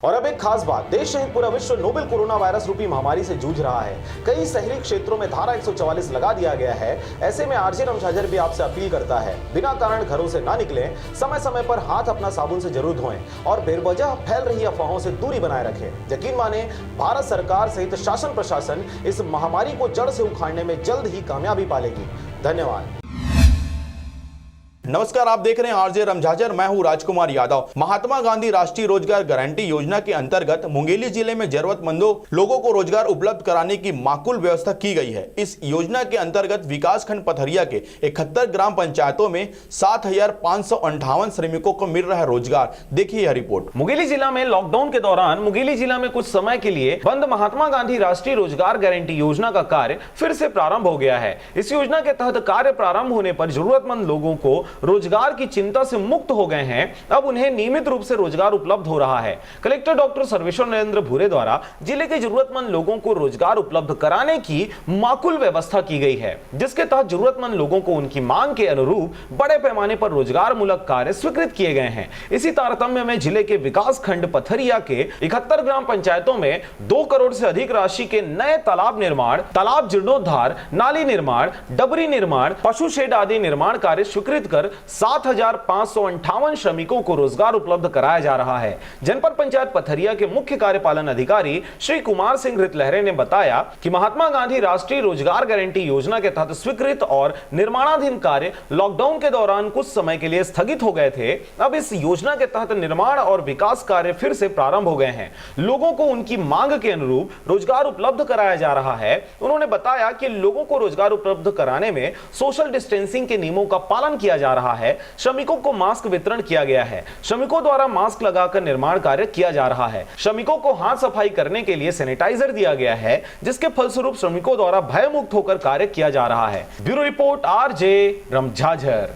और अब एक खास बात, देश सहित पूरा विश्व नोवेल कोरोना वायरस रूपी महामारी से जूझ रहा है। कई शहरी क्षेत्रों में धारा 144 लगा दिया गया है। ऐसे में आरजे रमझाझर भी आपसे अपील करता है, बिना कारण घरों से ना निकलें, समय समय पर हाथ अपना साबुन से जरूर धोएं और बेवजह फैल रही अफवाहों से दूरी बनाए रखें। यकीन माने, भारत सरकार सहित शासन प्रशासन इस महामारी को जड़ से उखाड़ने में जल्द ही कामयाबी पालेगी। धन्यवाद। नमस्कार, आप देख रहे हैं आरजे रमझाझर। मैं हूं राजकुमार यादव। महात्मा गांधी राष्ट्रीय रोजगार गारंटी योजना के अंतर्गत मुंगेली जिले में जरूरतमंदों लोगों को रोजगार उपलब्ध कराने की माकूल व्यवस्था की गई है। इस योजना के अंतर्गत विकासखंड पथरिया के 71 ग्राम पंचायतों में 7,558 श्रमिकों को मिल रहा है रोजगार। देखिए यह रिपोर्ट। मुंगेली जिला में लॉकडाउन के दौरान मुंगेली जिला में कुछ समय के लिए बंद महात्मा गांधी राष्ट्रीय रोजगार गारंटी योजना का कार्य फिर से प्रारंभ हो गया है। इस योजना के तहत कार्य प्रारंभ होने पर जरूरतमंद लोगों को रोजगार की चिंता से मुक्त हो गए हैं। अब उन्हें नियमित रूप से रोजगार उपलब्ध हो रहा है। कलेक्टर डॉक्टर सर्वेश्वर नरेंद्र भूरे द्वारा जिले के जरूरतमंद लोगों को रोजगार उपलब्ध कराने की माकूल व्यवस्था की गई है, जिसके तहत जरूरतमंद लोगों को उनकी मांग के अनुरूप बड़े पैमाने पर रोजगार मूलक कार्य स्वीकृत किए गए हैं। इसी तारतम्य में जिले के विकास खंड पथरिया के 71 ग्राम पंचायतों में 2 करोड़ से अधिक राशि के नए तालाब निर्माण, तालाब जीर्णोद्धार, नाली निर्माण, डबरी निर्माण, पशु शेड आदि निर्माण कार्य स्वीकृत कर 7,558 श्रमिकों को रोजगार उपलब्ध कराया जा रहा है। जनपद पंचायत पथरिया के मुख्य कार्यपालन अधिकारी श्री कुमार सिंह हृतलहरे ने बताया कि महात्मा गांधी राष्ट्रीय रोजगार गारंटी योजना के तहत स्वीकृत और निर्माणाधीन कार्य लॉकडाउन के दौरान कुछ समय के लिए स्थगित हो गए थे। अब इस योजना के तहत निर्माण और विकास कार्य फिर से प्रारंभ हो गए हैं। लोगों को उनकी मांग के अनुरूप रोजगार उपलब्ध कराया जा रहा है। उन्होंने बताया कि लोगों को रोजगार उपलब्ध कराने में सोशल डिस्टेंसिंग के नियमों का पालन किया जा रहा है। श्रमिकों को मास्क वितरण किया गया है। श्रमिकों द्वारा मास्क लगाकर निर्माण कार्य किया जा रहा है। श्रमिकों को हाथ सफाई करने के लिए सैनिटाइजर दिया गया है, जिसके फलस्वरूप श्रमिकों द्वारा भयमुक्त होकर कार्य किया जा रहा है। Bureau report, RJ रमझाझर।